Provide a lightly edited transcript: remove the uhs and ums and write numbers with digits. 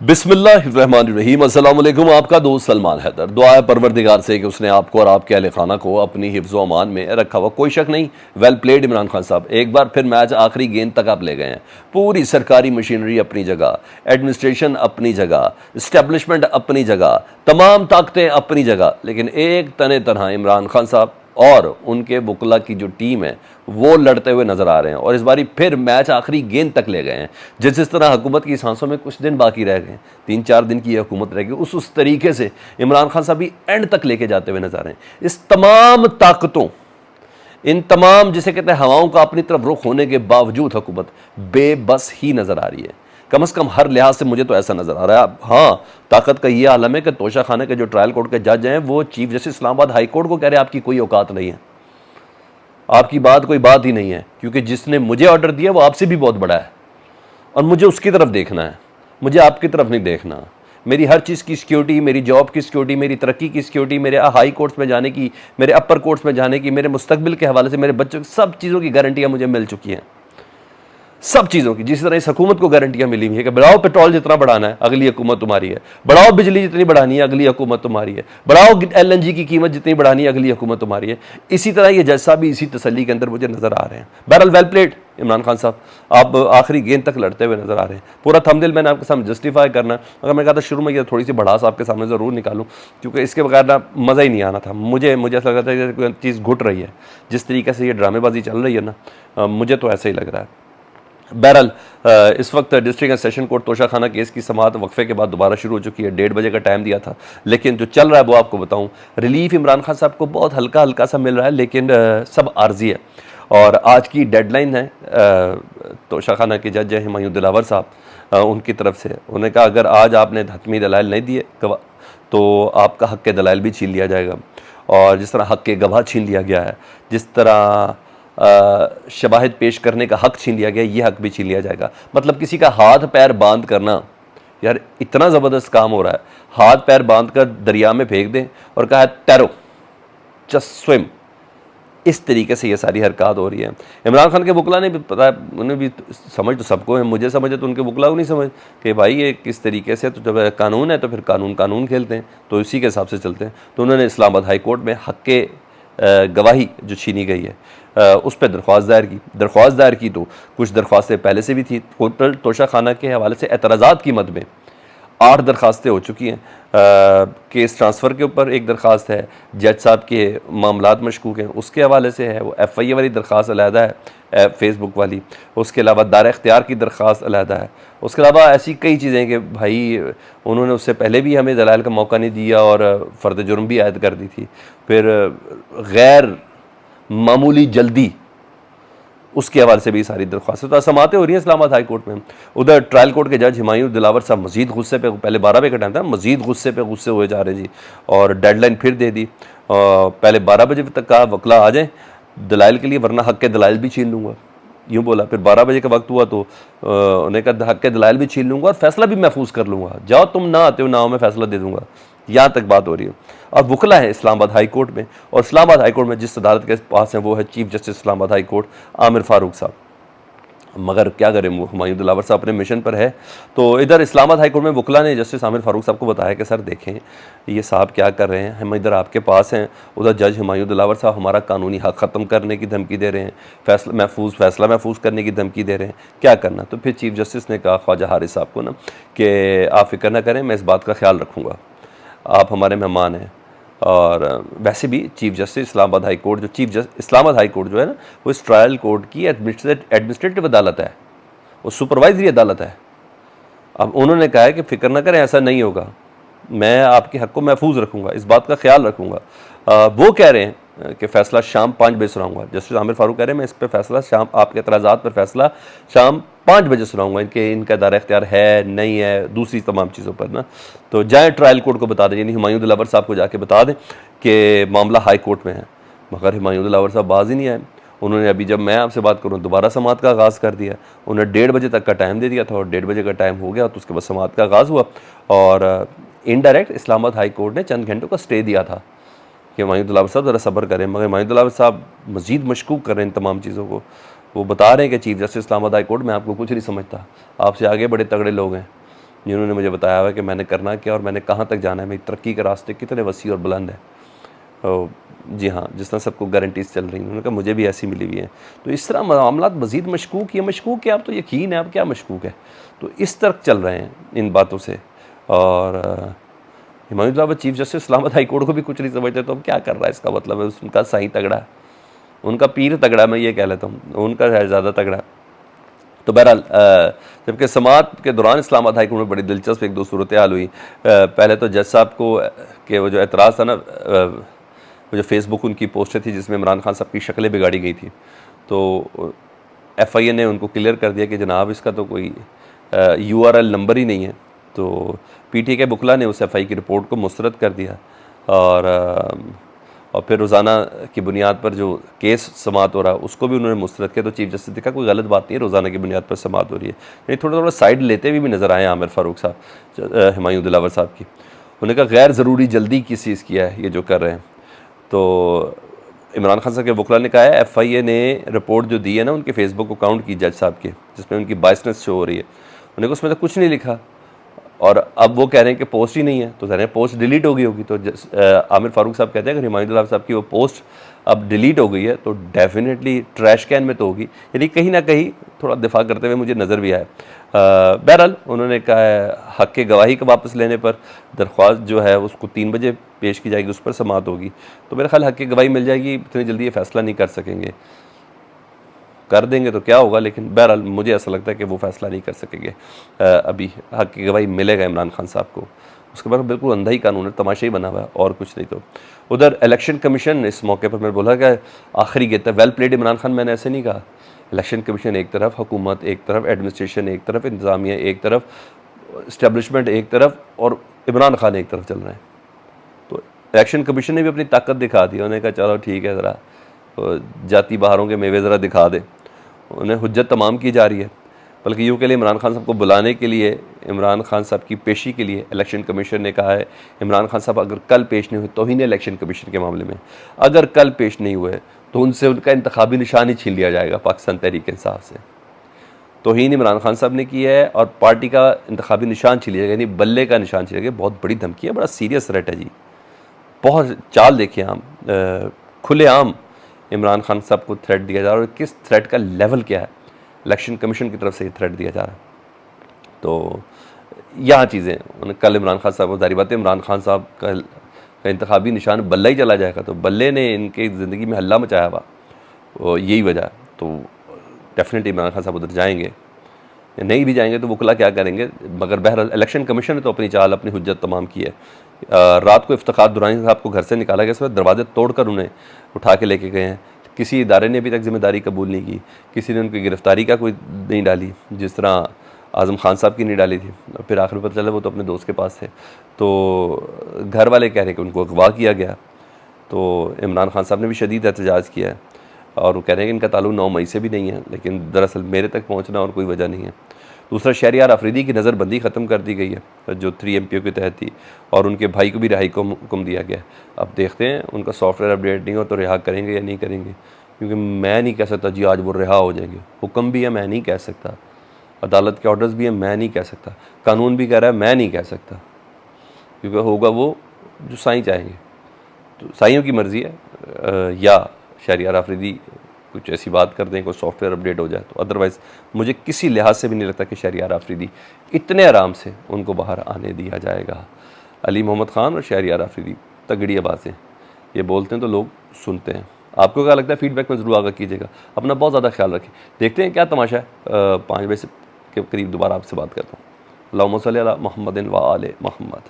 बिस्मिल्लाहिर्रहमानिर्रहीम। अस्सलाम वालेकुम। आपका दोस्त सलमान हैदर। दुआ है परवरदिगार से कि उसने आपको और आपके अहले खाना को अपनी हिफ्ज़ व अमान में रखा हुआ। कोई शक नहीं, वेल प्लेड इमरान खान साहब। एक बार फिर मैच आखिरी गेंद तक आप ले गए हैं। पूरी सरकारी मशीनरी अपनी जगह, एडमिनिस्ट्रेशन अपनी जगह, इस्टेब्लिशमेंट अपनी जगह, तमाम ताकतें अपनी जगह, लेकिन एक तने तनहा इमरान खान साहब और उनके वकला की जो टीम है वो लड़ते हुए नजर आ रहे हैं। और इस बारी फिर मैच आखिरी गेंद तक ले गए हैं। जिस तरह हुकूमत की सांसों में कुछ दिन बाकी रह गए, 3-4 दिन की यह हुकूमत रह गई, उस तरीके से इमरान खान साहब भी एंड तक लेके जाते हुए नजर आ रहे हैं। इस तमाम ताकतों, इन तमाम जिसे कहते हैं हवाओं का अपनी तरफ रुख होने के बावजूद हुकूमत बेबस ही नजर आ रही है। कम से कम हर लिहाज से मुझे तो ऐसा नजर आ रहा है। हाँ, ताकत का ये आलम है कि तोशा खाना के जो ट्रायल कोर्ट के जज हैं वो chief justice Islamabad high court को कह रहे हैं आपकी कोई औकात नहीं है, आपकी बात कोई बात ही नहीं है, क्योंकि जिसने मुझे ऑर्डर दिया वो आपसे भी बहुत बड़ा है और मुझे उसकी तरफ देखना है, मुझे आपकी तरफ नहीं देखना। मेरी हर चीज़ की सिक्योरिटी, मेरी जॉब की सिक्योरिटी, मेरी तरक्की की सिक्योरिटी, मेरे हाई कोर्ट्स में जाने की, मेरे अपर कोर्ट्स में जाने की, मेरे मुस्तकबिल के हवाले से, मेरे बच्चों की सब चीज़ों की गारंटियाँ मुझे मिल चुकी हैं, सब चीज़ों की। जिस तरह इस हुकूमत को गारंटियां मिली हुई है कि बढ़ाओ पेट्रोल जितना बढ़ाना है अगली हुकूमत तुम्हारी है, बढ़ाओ बिजली जितनी बढ़ानी है अगली हुकूमत तुम्हारी है, बढ़ाओ LNG की कीमत जितनी बढ़ानी है अगली हुकूमत तुम्हारी है। इसी तरह ये जज साहब भी इसी तसल्ली के अंदर मुझे नजर आ रहे हैं। बहरहाल वेल प्लेड इमरान खान साहब, आप आखिरी गेंद तक लड़ते हुए नजर आ रहे हैं। पूरा थंबनेल मैंने आपके सामने जस्टिफाई करना है, मगर मैं कहा था शुरू में ये थोड़ी सी बढ़ास आपके सामने ज़रूर निकालूं, क्योंकि इसके बगैर ना मज़ा ही नहीं आना था। मुझे ऐसा लग रहा था कि कोई चीज़ घुट रही है, जिस तरीके से ये ड्रामेबाजी चल रही है ना, मुझे तो ऐसा ही लग रहा है। बहरहाल इस वक्त डिस्ट्रिक्ट एंड सेशन कोर्ट तोशा खाना केस की समाअत वक्फे के बाद दोबारा शुरू हो चुकी है। 1:30 बजे का टाइम दिया था, लेकिन जो चल रहा है वो आपको बताऊं। रिलीफ इमरान खान साहब को बहुत हल्का हल्का सा मिल रहा है, लेकिन सब आर्जी है। और आज की डेडलाइन है तोशा खाना के जज हुमायूं दिलावर साहब, उनकी तरफ से उन्होंने कहा अगर आज आपने हतमी दलाइल नहीं दिए तो आपका हक़ के दलाइल भी छीन लिया जाएगा। और जिस तरह हक़ के गवाह छीन लिया गया है, जिस तरह शवाहिद पेश करने का हक़ छीन लिया गया, ये हक़ भी छीन लिया जाएगा। मतलब किसी का हाथ पैर बांध करना, यार इतना ज़बरदस्त काम हो रहा है। हाथ पैर बांध कर दरिया में फेंक दें और कहा तैरो, जस्ट स्विम। इस तरीके से ये सारी हरकत हो रही है। इमरान खान के वकला ने भी पता, उन्हें भी समझ तो सबको है, मुझे समझ है तो उनके वकला को नहीं समझ कि भाई ये किस तरीके से, तो जब कानून है तो फिर कानून खेलते हैं, तो इसी के हिसाब से चलते हैं। तो उन्होंने इस्लामाबाद हाई कोर्ट में हक़ के गवाही जो छीनी गई है उस पर दरख्वास्त दायर की। तो कुछ दरख्वास्तें पहले से भी थी। टोटल तोशा खाना के हवाले से एतराज़ात की मद में 8 दरख्वास्तें हो चुकी हैं। केस ट्रांसफ़र के ऊपर एक दरख्वास्त है, जज साहब के मामलात मशकूक हैं उसके हवाले से है, वो FIA वाली दरख्वास्त अलहदा है, फेसबुक वाली। उसके अलावा दायर इख्तियार की दरख्वास्त अलहदा है। उसके अलावा ऐसी कई चीज़ें कि भाई उन्होंने उससे पहले भी हमें दलाइल का मौका नहीं दिया और फ़र्द जुर्म भी आयद कर दी थी। फिर गैर मामूली जल्दी, उसके हवाले से भी सारी दरख्वास्तें तो समातें हो रही हैं इस्लामाबाद हाई कोर्ट में। उधर ट्रायल कोर्ट के जज हुमायूं दिलावर साहब मजीद गुस्से पे, पहले 12 बजे का टाइम था, मजीद गुस्से हुए जा रहे जी, और डेडलाइन फिर दे दी। पहले 12 बजे तक कहा वकला आ जाए दलाइल के लिए, वरना हक़ के दलाइल भी छीन लूँगा, यूँ बोला। फिर 12 बजे का वक्त हुआ तो उन्होंने कहा हक़ के दलाइल भी छीन लूँगा और फैसला भी महफूज कर लूँगा, जाओ तुम ना आते हो ना हो, मैं फैसला दे दूँगा। यहाँ तक बात हो रही है। और वकला है इस्लामाबाद हाई कोर्ट में, और इस्लामाबाद हाई कोर्ट में जिस अदालत के पास है वो है chief justice Islamabad high court Aamir Farooq साहब। मगर क्या करें, हुमायूं दिलावर साहब अपने मिशन पर है। तो इधर इस्लामाबाद हाई कोर्ट में वकला ने जस्टिस आमिर फ़ारूक साहब को बताया कि सर देखें ये साहब क्या कर रहे हैं, हम इधर आपके पास हैं, उधर जज हुमायूं दिलावर साहब हमारा कानूनी हक़ ख़त्म करने की धमकी दे रहे हैं, फैसला महफूज करने की धमकी दे रहे हैं, क्या करना। तो फिर चीफ जस्टिस ने कहा ख्वाजा हारिस साहब को ना कि आप फ़िक्र ना करें, मैं इस बात का ख्याल रखूँगा, आप हमारे मेहमान हैं। और वैसे भी chief justice Islamabad high court, Islamabad high court जो है ना, वो इस ट्रायल कोर्ट की एडमिनिस्ट्रेटिव अदालत है, वो सुपरवाइजरी अदालत है। अब उन्होंने कहा है कि फ़िक्र ना करें, ऐसा नहीं होगा, मैं आपके हक़ को महफूज रखूँगा, इस बात का ख्याल रखूँगा। वो कह रहे हैं कि फ़ैसला शाम 5 बजे सुनाऊँगा। जस्टिस आमिर फ़ारूक कह रहे हैं मैं इस पर फ़ैसला शाम, आपके एतराज़ात पर फ़ैसला शाम 5 बजे सुनाऊँगा, इनका दायरा इख्तियार है नहीं है, दूसरी तमाम चीज़ों पर ना। तो जाएँ ट्रायल कोर्ट को बता दें, यानी हुमायूं दिलावर साहब को जाके बता दें कि मामला हाई कोर्ट में है। मगर हुमायूं दिलावर साहब बाज ही नहीं आए। उन्होंने अभी जब मैं आपसे बात करूँ दोबारा समाअत का आगाज़ कर दिया। उन्हें 1:30 बजे तक का टाइम दे दिया था और 1:30 बजे का टाइम हो गया तो उसके बाद समाअत का आगाज़ हुआ। और इनडायरेक्ट इस्लामाबाद हाई कोर्ट ने चंद घंटों का स्टे दिया था कि हुमायूं दिलावर साहब ज़रा सब्र करें। मगर हुमायूं दिलावर साहब मज़ीद मशकूक कर रहे हैं इन तमाम चीज़ों को। वो बता रहे हैं कि chief justice Islamabad high court, मैं आपको कुछ नहीं समझता, आपसे आगे बड़े तगड़े लोग हैं, जिन्होंने मुझे बताया हुआ है कि मैंने करना क्या और मैंने कहाँ तक जाना है, मेरी तरक्की के रास्ते कितने वसी और बुलंद है। जी हाँ, जिस तरह सबको गारंटीज़ चल रही हैं, उन्होंने कहा मुझे भी ऐसी मिली हुई हैं। तो इस तरह मामलात मज़ीद मशकूक, ये मशकूक है, आप तो यकीन है, आप क्या मशकूक है। तो इस तरफ चल रहे हैं इन बातों से। और Himayullah chief justice Islamabad high court को भी कुछ नहीं समझते, तो अब क्या कर रहा है, इसका मतलब है उनका साईं तगड़ा है, उनका पीर तगड़ा, मैं ये कह लेता हूँ, उनका है ज़्यादा तगड़ा। तो बहरहाल जबकि समात के दौरान इस्लामाबाद हाई कोर्ट में बड़ी दिलचस्प एक दो सूरत हाल हुई। पहले तो जज साहब को कि वो जो एतराज़ था ना, वो जो फेसबुक उनकी पोस्टें थी जिसमें इमरान खान साहब की शक्लें बिगाड़ी गई थी, तो FIA ने उनको क्लियर कर दिया कि जनाब इसका तो कोई URL नंबर ही नहीं है। तो PTI के बुकला ने उस FI की रिपोर्ट को मुस्तरद कर दिया और फिर रोज़ाना की बुनियाद पर जो केस समात हो रहा है उसको भी उन्होंने मुस्तरद किया। तो चीफ जस्टिस ने कहा कोई गलत बात नहीं है, रोज़ाना की बुनियाद पर समात हो रही है। यानी थोड़ा थोड़ा साइड लेते हुए भी नज़र आए आमिर फ़ारूक साहब, हुमायूं दिलावर साहब की। उन्होंने कहा गैर ज़रूरी जल्दी किस चीज़ किया है ये जो कर रहे हैं। तो इमरान खान साहब के वकला ने कहा है FIA ने रिपोर्ट जो दी है ना उनके फेसबुक अकाउंट की जज साहब के, जिसमें उनकी बायसनेस शो हो रही है, उन्हें उसमें तो कुछ नहीं लिखा और अब वो कह रहे हैं कि पोस्ट ही नहीं है, तो कह रहे हैं पोस्ट डिलीट हो गई होगी। तो आमिर फ़ारूक साहब कहते हैं अगर हुमायूं दिलावर साहब की वो पोस्ट अब डिलीट हो गई है तो डेफिनेटली ट्रैश कैन में तो होगी। यानी कहीं ना कहीं थोड़ा दिफा करते हुए मुझे नज़र भी आया। बहरहाल उन्होंने कहा है हक़ के गवाही का वापस लेने पर दरख्वास्त जो है उसको 3 बजे पेश की जाएगी, उस पर समात होगी। तो मेरा ख्याल हक़ की गवाही मिल जाएगी, इतनी जल्दी ये फ़ैसला नहीं कर सकेंगे, कर देंगे तो क्या होगा, लेकिन बहरहाल मुझे ऐसा लगता है कि वो फ़ैसला नहीं कर सकेंगे। अभी हक़ की गवाही मिलेगा इमरान खान साहब को, उसके बाद बिल्कुल अंधा ही कानून है, तमाशा ही बना हुआ है और कुछ नहीं। तो उधर इलेक्शन कमीशन इस मौके पर मैं बोला कि आखिरी गेता वेल प्लेड इमरान खान, मैंने ऐसे नहीं कहा। इलेक्शन कमीशन एक तरफ, हुकूमत एक तरफ, एडमिनिस्ट्रेशन एक तरफ, इंतज़ामिया एक तरफ, इस्टेब्लिशमेंट एक तरफ और इमरान खान एक तरफ चल रहे हैं। तो इलेक्शन कमीशन ने भी अपनी ताकत दिखा दी, उन्होंने कहा चलो ठीक है, ज़रा जाती बहारों के मेवे ज़रा दिखा दे, उन्हें हुज्जत तमाम की जा रही है। बल्कि यूँ के लिए इमरान खान साहब को बुलाने के लिए, इमरान खान साहब की पेशी के लिए इलेक्शन कमीशन ने कहा है इमरान खान साहब अगर कल पेश नहीं हुए तौहीन इलेक्शन कमीशन के मामले में, अगर कल पेश नहीं हुए तो उनसे उनका इंतखाबी निशान ही छीन लिया जाएगा पाकिस्तान तहरीक इंसाफ से। तौहीन इमरान खान साहब ने की है और पार्टी का इंतखाबी निशान छीन लिया जाएगा, यानी बल्ले का निशान छीन लिया जाएगा। बहुत बड़ी धमकी है, बड़ा सीरियस थ्रेट है जी। बहुत चाल देखिए हम, खुलेआम इमरान खान साहब को थ्रेट दिया जा रहा है और किस थ्रेट का लेवल क्या है, इलेक्शन कमीशन की तरफ से ये थ्रेट दिया जा रहा है। तो यहाँ चीज़ें कल इमरान खान साहब को जारी बात है, इमरान खान साहब का इंतखाबी निशान बल्ला ही चला जाएगा, तो बल्ले ने इनके ज़िंदगी में हल्ला मचाया हुआ, यही वजह है। तो डेफिनेटली इमरान खान साहब उधर जाएंगे, नहीं भी जाएंगे तो वकला क्या करेंगे। मगर बहरहाल इलेक्शन कमीशन ने तो अपनी चाल, अपनी हुज्जत तमाम की है। रात को इफ्तिखार दुरानी साहब को घर से निकाला गया, इसमें दरवाजे तोड़कर उन्हें उठा के लेके गए हैं। किसी इदारे ने अभी तक जिम्मेदारी कबूल नहीं की, किसी ने उनकी गिरफ्तारी का कोई नहीं डाली, जिस तरह आज़म खान साहब की नहीं डाली थी। फिर आखिर पता चला वो तो अपने दोस्त के पास थे। तो घर वाले कह रहे हैं कि उनको अगवा किया गया। तो इमरान खान साहब ने भी शदीद एहतजाज किया है और वो कह रहे हैं कि इनका ताल्लुक 9 मई से भी नहीं है, लेकिन दरअसल मेरे तक पहुँचना और कोई वजह नहीं है। दूसरा, शहरियार आफरीदी की नज़रबंदी ख़त्म कर दी गई है जो 3 MPO के तहत थी, और उनके भाई को भी रिहाई को हुक्म दिया गया। अब देखते हैं उनका सॉफ्टवेयर अपडेट नहीं हो तो रिहा करेंगे या नहीं करेंगे, क्योंकि मैं नहीं कह सकता जी आज वो रिहा हो जाएंगे। हुक्म भी है, मैं नहीं कह सकता, अदालत के ऑर्डर्स भी हैं, मैं नहीं कह सकता, कानून भी कह रहा है, मैं नहीं कह सकता, क्योंकि होगा वो जो साईं चाहेंगे। तो साईयों की मर्ज़ी है, या शहरियार आफरीदी कुछ ऐसी बात कर दें, कोई सॉफ्टवेयर अपडेट हो जाए तो। अदरवाइज़ मुझे किसी लिहाज से भी नहीं लगता कि शहरियार आफरीदी इतने आराम से उनको बाहर आने दिया जाएगा। अली मोहम्मद ख़ान और शहरियार आफरीदी तगड़ी आवाज़ें, ये बोलते हैं तो लोग सुनते हैं। आपको क्या लगता है, फीडबैक में ज़रूर आगाह कीजिएगा। अपना बहुत ज़्यादा ख्याल रखें। देखते हैं क्या तमाशा है। 5 बजे के करीब दोबारा आपसे बात करता हूँ। अल्लाहुम्मा सल्ली अला मुहम्मदिन व आले मुहम्मद।